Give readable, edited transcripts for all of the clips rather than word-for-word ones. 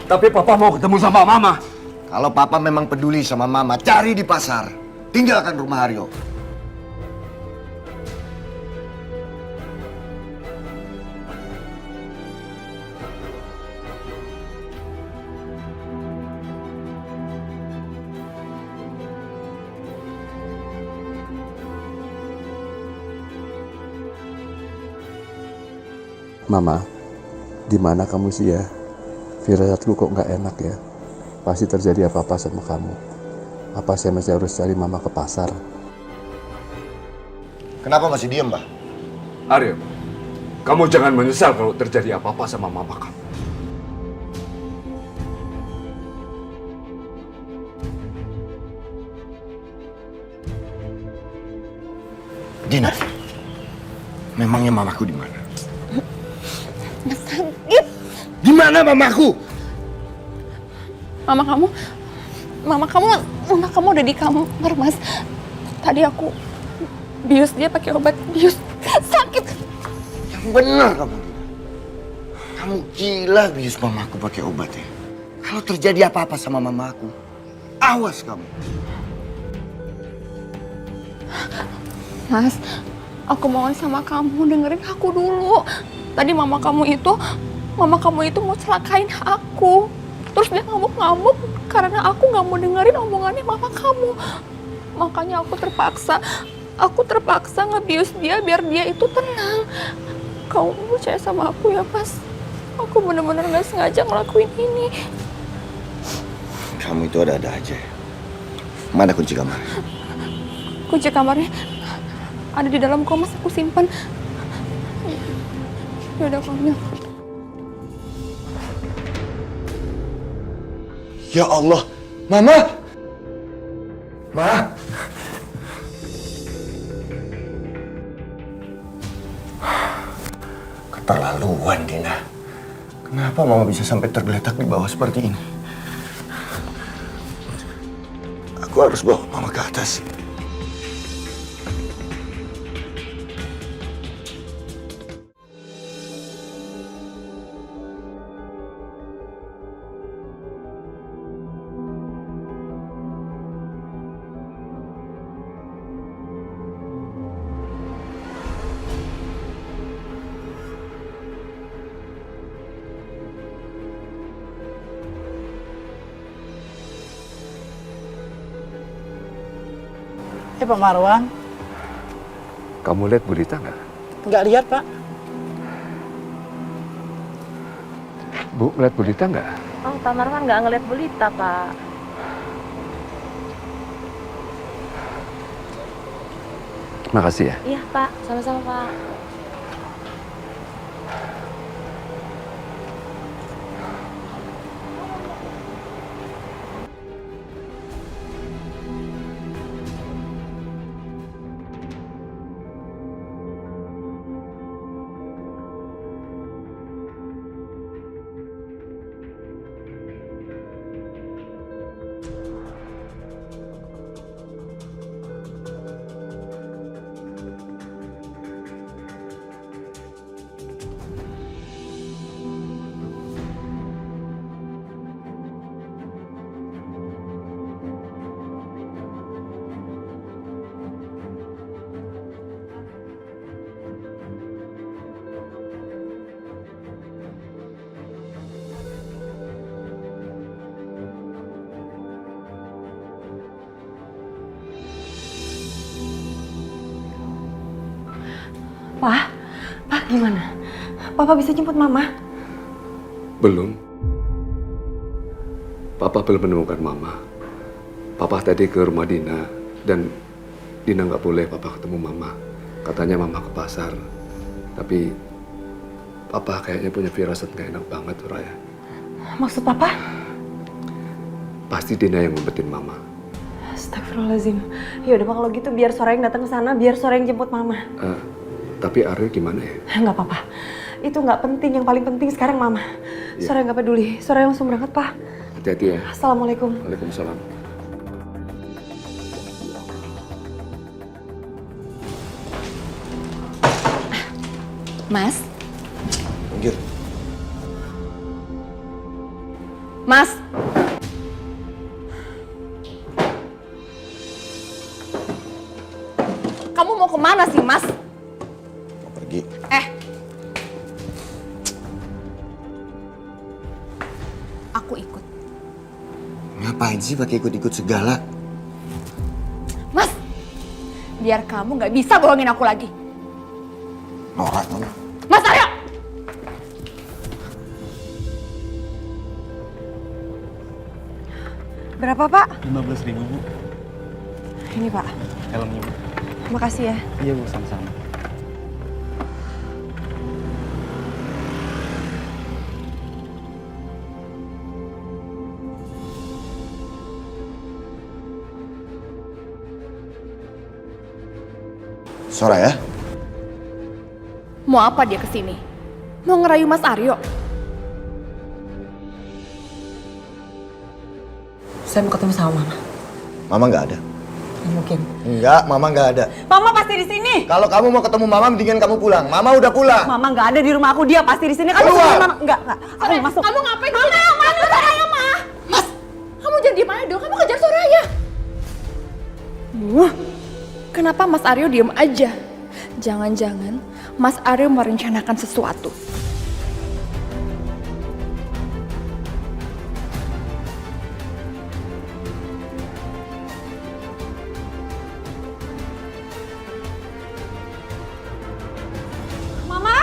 Tapi papa mau ketemu sama mama. Kalau papa memang peduli sama mama, cari di pasar. Tinggalkan rumah Aryo. Mama, di mana kamu sih ya? Firasatku kok nggak enak ya. Pasti terjadi apa-apa sama kamu. Apa saya masih harus cari mama ke pasar? Kenapa masih diem, Mbah? Aryo, kamu jangan menyesal kalau terjadi apa-apa sama mama kamu. Dina, memangnya mamaku di mana? Sakit. Di mana mamaku? Mama kamu udah di kamar, Mas. Tadi aku bius dia pakai obat bius. Sakit. Yang benar kamu, Dina. Kamu gila bius mamaku pakai obat ya. Kalau terjadi apa-apa sama mamaku, awas kamu. Mas, aku mohon sama kamu dengerin aku dulu. Tadi mama kamu itu mau celakain aku. Terus dia ngamuk-ngamuk karena aku nggak mau dengerin omongannya mama kamu. Makanya aku terpaksa ngebius dia biar dia itu tenang. Kamu percaya sama aku ya, Mas? Aku bener-bener nggak sengaja ngelakuin ini. Kamu itu ada-ada aja. Mana kunci kamar? Kunci kamarnya ada di dalam koma, aku simpan. Yaudah, kamu. Ya Allah, Mama! Ma! Keterlaluan, Dina. Kenapa Mama bisa sampai tergeletak di bawah seperti ini? Aku harus bawa Mama ke atas. Pak Marwan. Kamu lihat berita nggak? Nggak lihat, Pak. Bu, lihat berita nggak? Oh, Pak Marwan nggak ngeliat berita, Pak. Makasih ya. Iya, Pak. Sama-sama, Pak. Pak gimana? Papa bisa jemput Mama? Belum. Papa belum menemukan Mama. Papa tadi ke rumah Dina dan Dina nggak boleh Papa ketemu Mama. Katanya Mama ke pasar. Tapi Papa kayaknya punya firasat nggak enak banget, Raya. Maksud Papa? Pasti Dina yang ngumpetin Mama. Astagfirullahaladzim. Ya udah Pak, kalau gitu biar sore yang datang ke sana, biar sore yang jemput Mama. Tapi Aryo gimana ya? Nggak apa-apa. Itu nggak penting. Yang paling penting sekarang Mama. Ya. Sore nggak peduli. Sore langsung berangkat, Pak. Hati-hati ya. Assalamualaikum. Waalaikumsalam. Mas, Minggir. Mas. Kamu mau kemana sih, Mas? Mau pergi. Aku ikut. Ngapain sih pakai ikut-ikut segala? Mas, biar kamu nggak bisa bohongin aku lagi. Norak kamu. Mas Aryo! Berapa, Pak? 15.000, Bu. Ini, Pak. Helmnya, Bu. Makasih ya. Iya, Bu, sama-sama. Soraya, Mau apa dia kesini? Mau ngerayu Mas Aryo? Saya mau ketemu sama Mama. Mama nggak ada. Mungkin. Enggak, Mama nggak ada. Mama pasti di sini. Kalau kamu mau ketemu Mama, mendingan kamu pulang. Mama udah pulang. Mama nggak ada di rumah aku, dia pasti di sini. Kamu Keluar. sama Mama. Enggak. Aku mau masuk. Kamu ngapain? Mama, Soraya, Ma. Mas, kamu jangan diem aja dong. Kamu kejar Soraya. Kenapa Mas Aryo diem aja? Jangan-jangan Mas Aryo merencanakan sesuatu. Mama,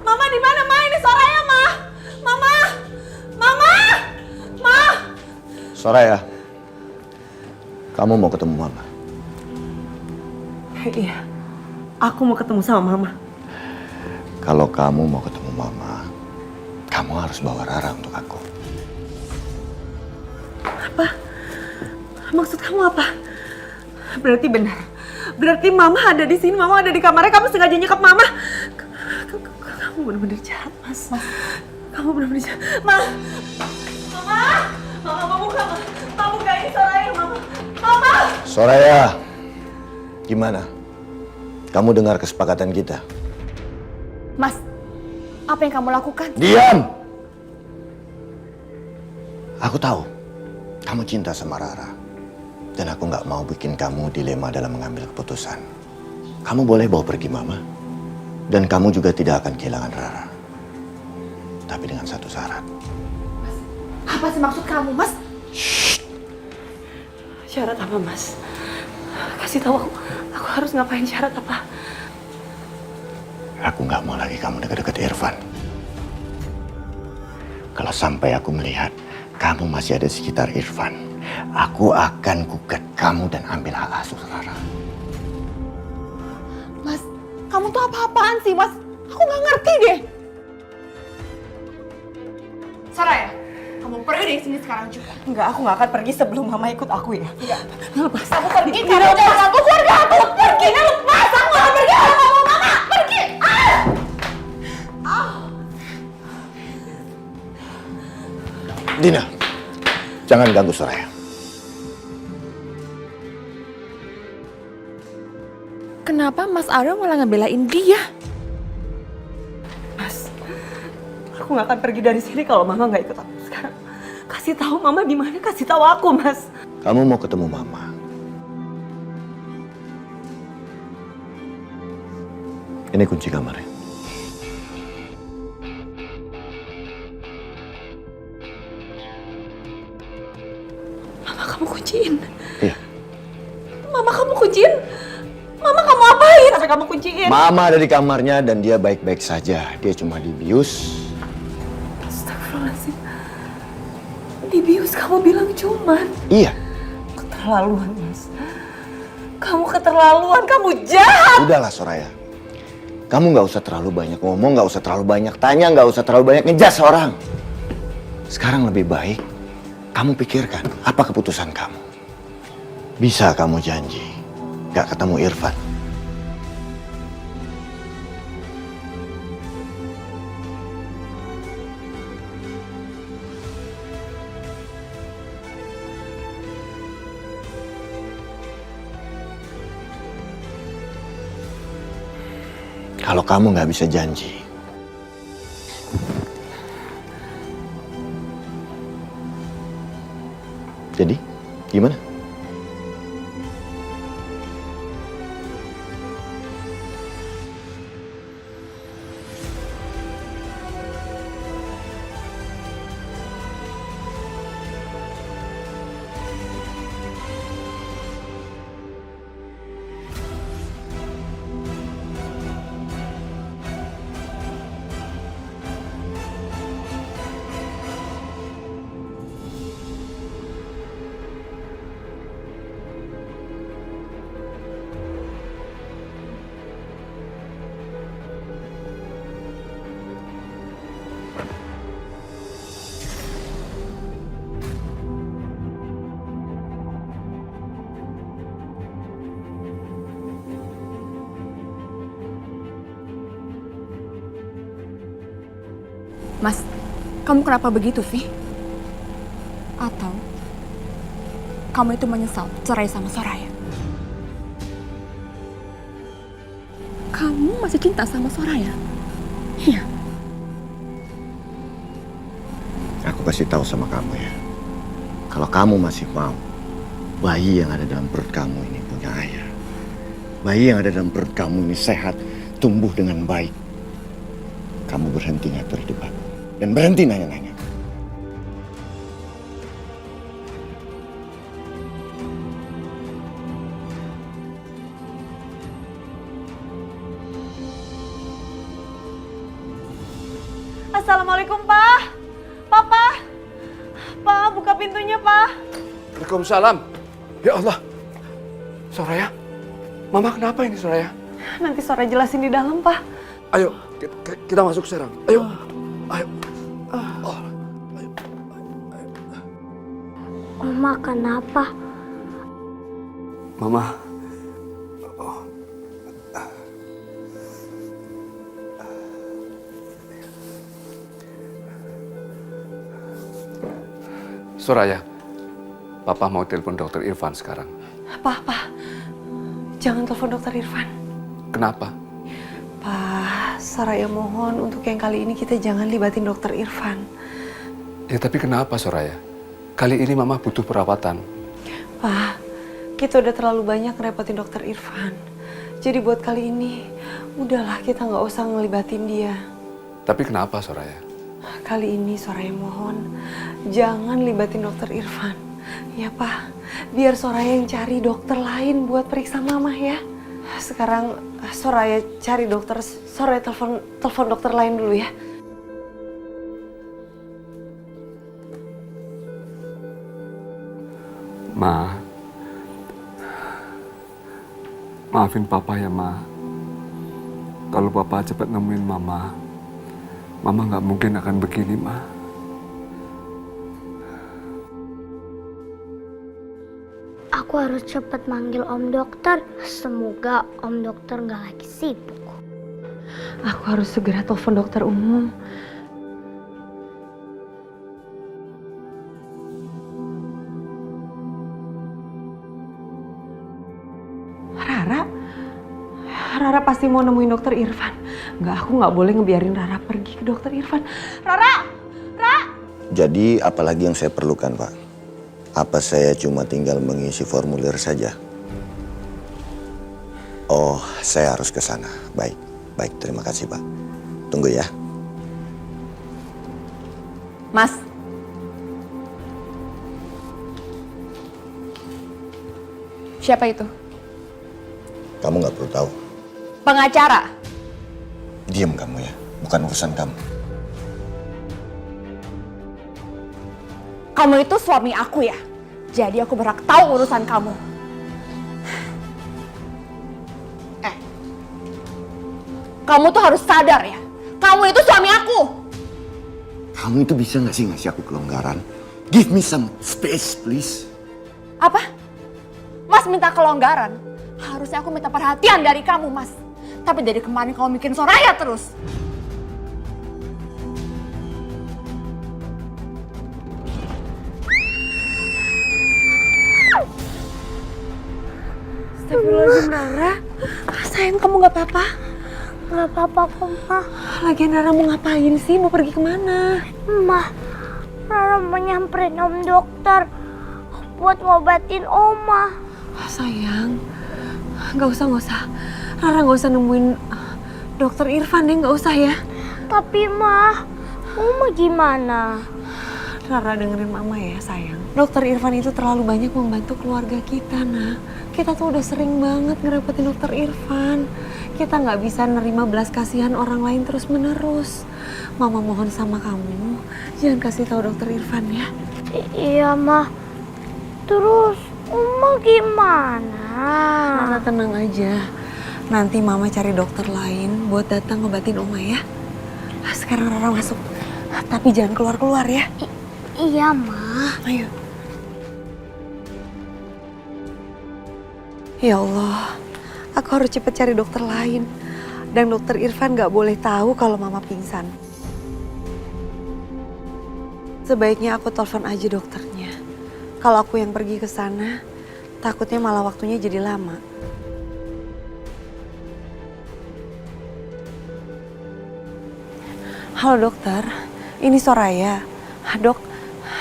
Mama di mana? Ma, ini Soraya, Ma. Mama, Ma. Soraya, kamu mau ketemu Mama? Iya, aku mau ketemu sama Mama. Kalau kamu mau ketemu Mama, kamu harus bawa Rara untuk aku. Apa? Maksud kamu apa? Berarti benar. Berarti Mama ada di sini, Mama ada di kamarnya. Kamu sengaja nyekap Mama. Kamu benar-benar jahat, Mas. Kamu benar-benar jahat. Mama, buka ini Soraya, Mama. Soraya, gimana? Kamu dengar kesepakatan kita? Mas, apa yang kamu lakukan? Diam! Aku tahu, kamu cinta sama Rara. Dan aku nggak mau bikin kamu dilema dalam mengambil keputusan. Kamu boleh bawa pergi Mama. Dan kamu juga tidak akan kehilangan Rara. Tapi dengan satu syarat. Apa sih maksud kamu, Mas? Syarat apa, Mas? Kasih tahu aku harus ngapain, syarat apa? Aku nggak mau lagi kamu dekat-dekat Irfan. Kalau sampai aku melihat kamu masih ada di sekitar Irfan, aku akan gugat kamu dan ambil hak asuh Rara. Mas, kamu tuh apa-apaan sih, Mas? Aku nggak ngerti deh. Soraya, kamu pergi dari sini sekarang juga. Enggak, aku nggak akan pergi sebelum Mama ikut aku ya. Enggak. Lepas. Kamu pergi, kamu jangan ganggu keluarga aku. Pergi, lepas. Aku nggak pergi sama Mama. Pergi. Dina, jangan ganggu Soraya. Kenapa Mas Aryo malah ngebelain dia? Mas, aku nggak akan pergi dari sini kalau Mama nggak ikut aku sekarang. Kasih tahu Mama di mana, kasih tahu aku, Mas. Kamu mau ketemu Mama. Ini kunci kamarnya. Mama kamu kunciin. Iya. Mama kamu kunciin. Mama kamu apain sampai kamu kunciin? Mama ada di kamarnya dan dia baik-baik saja. Dia cuma dibius. Astagfirullahaladzim. Dibius kamu bilang cuman. Iya. Keterlaluan, Mas. Kamu keterlaluan, kamu jahat. Udahlah Soraya. Kamu nggak usah terlalu banyak ngomong, nggak usah terlalu banyak tanya, nggak usah terlalu banyak ngejas orang. Sekarang lebih baik kamu pikirkan apa keputusan kamu. Bisa kamu janji nggak ketemu Irfan? Kalau kamu nggak bisa janji, Gimana? Mas, kamu kenapa begitu, Vi? Atau kamu itu menyesal cerai sama Soraya? Kamu masih cinta sama Soraya? Iya. Aku kasih tahu sama kamu ya. Kalau kamu masih mau, bayi yang ada dalam perut kamu ini punya ayah. Bayi yang ada dalam perut kamu ini sehat, tumbuh dengan baik. Kamu berhenti ngatur hidup aku. Dan berhenti nanya-nanya. Assalamualaikum, Pak. Papa. Pak, buka pintunya, Pak. Waalaikumsalam. Ya Allah. Soraya? Mama kenapa ini, Soraya? Nanti sore jelasin di dalam, Pak. Ayo, kita masuk sekarang. Ayo. Ayo. Oma kenapa? Mama. Soraya, Papa mau telepon Dokter Irfan sekarang. Pak. Jangan telepon Dokter Irfan. Kenapa? Pak, Soraya mohon untuk yang kali ini kita jangan libatin Dokter Irfan. Ya tapi kenapa, Soraya? Kali ini Mama butuh perawatan. Pak, kita udah terlalu banyak ngerepotin Dokter Irfan. Jadi buat kali ini, udahlah kita nggak usah ngelibatin dia. Tapi kenapa, Soraya? Kali ini Soraya mohon, jangan libatin Dokter Irfan. Ya Pak, biar Soraya yang cari dokter lain buat periksa Mama ya. Sekarang Soraya cari dokter, Soraya telepon dokter lain dulu ya. Ma, maafin Papa ya, Ma. Kalau Papa cepat nemuin Mama nggak mungkin akan begini, Ma. Aku harus cepat manggil Om Dokter. Semoga Om Dokter nggak lagi sibuk. Aku harus segera telepon dokter umum. Rara pasti mau nemuin Dokter Irfan. Aku nggak boleh ngebiarin Rara pergi ke Dokter Irfan. Rara! Jadi apalagi yang saya perlukan, Pak? Apa saya cuma tinggal mengisi formulir saja? Oh, saya harus ke sana. Baik, terima kasih, Pak. Tunggu ya. Mas. Siapa itu? Kamu nggak perlu tahu. Pengacara. Diam kamu ya, bukan urusan kamu. Kamu itu suami aku ya? Jadi aku berhak tahu urusan kamu. Kamu tuh harus sadar ya. Kamu itu suami aku. Kamu itu bisa nggak sih ngasih aku kelonggaran? Give me some space, please. Apa? Mas minta kelonggaran? Harusnya aku minta perhatian dari kamu, Mas. Tapi dari kemarin kamu bikin Soraya terus. Astagfirullahaladzim, Rara. Sayang, kamu nggak apa-apa? Nggak apa-apa kok, Ma. Lagian Rara mau ngapain sih? Mau pergi kemana? Ma, Rara mau nyamperin Om Dokter. buat ngobatin Oma. Sayang, nggak usah. Rara nggak usah nemuin dokter Irfan deh, nggak usah ya. Tapi Ma, Oma gimana? Rara dengerin mama ya sayang. Dokter Irfan itu terlalu banyak membantu keluarga kita, Nak. Kita tuh udah sering banget ngerepotin dokter Irfan. Kita nggak bisa nerima belas kasihan orang lain terus menerus. Mama mohon sama kamu, jangan kasih tahu dokter Irfan ya. Iya Ma. Terus Oma gimana? Rara tenang aja. Nanti mama cari dokter lain buat datang ngobatin Oma ya. Sekarang Rara masuk. Tapi jangan keluar-keluar ya. Iya Ma. Ayo. Ya Allah, aku harus cepet cari dokter lain. Dan dokter Irfan gak boleh tahu kalau mama pingsan. Sebaiknya aku telepon aja dokternya. Kalau aku yang pergi ke sana, takutnya malah waktunya jadi lama. Halo dokter, ini Soraya. Dok,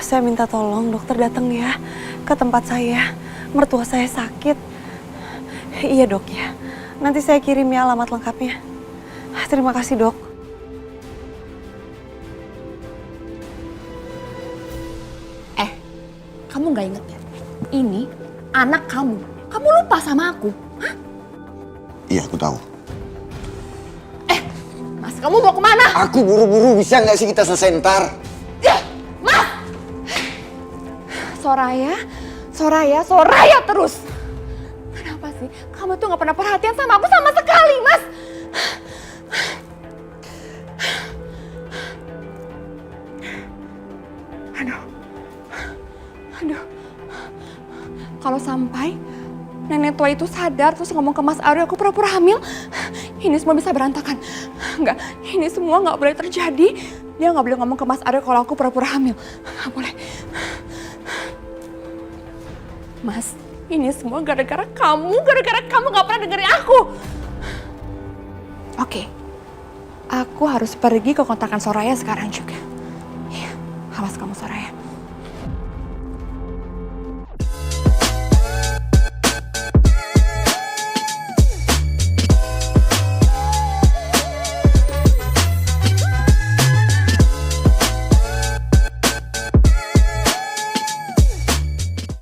saya minta tolong dokter datang ya ke tempat saya. Mertua saya sakit. Iya dok ya, nanti saya kirim ya alamat lengkapnya. Terima kasih dok. Kamu nggak inget ya? Ini anak kamu. Kamu lupa sama aku. Hah? Iya, aku tahu. Mas, kamu mau kemana? Aku buru-buru, bisa nggak sih kita selesai ntar? Mas! Soraya terus. Kenapa sih? Kamu tuh nggak pernah perhatian sama aku sama sekali, Mas. Aduh. Kalau sampai nenek tua itu sadar terus ngomong ke Mas Aryo aku pura-pura hamil, ini semua bisa berantakan. Enggak, ini semua nggak boleh terjadi. Dia nggak boleh ngomong ke Mas Aryo kalau aku pura-pura hamil. Nggak boleh. Mas, ini semua gara-gara kamu nggak pernah dengerin aku. Oke, aku harus pergi ke kontrakan Soraya sekarang juga.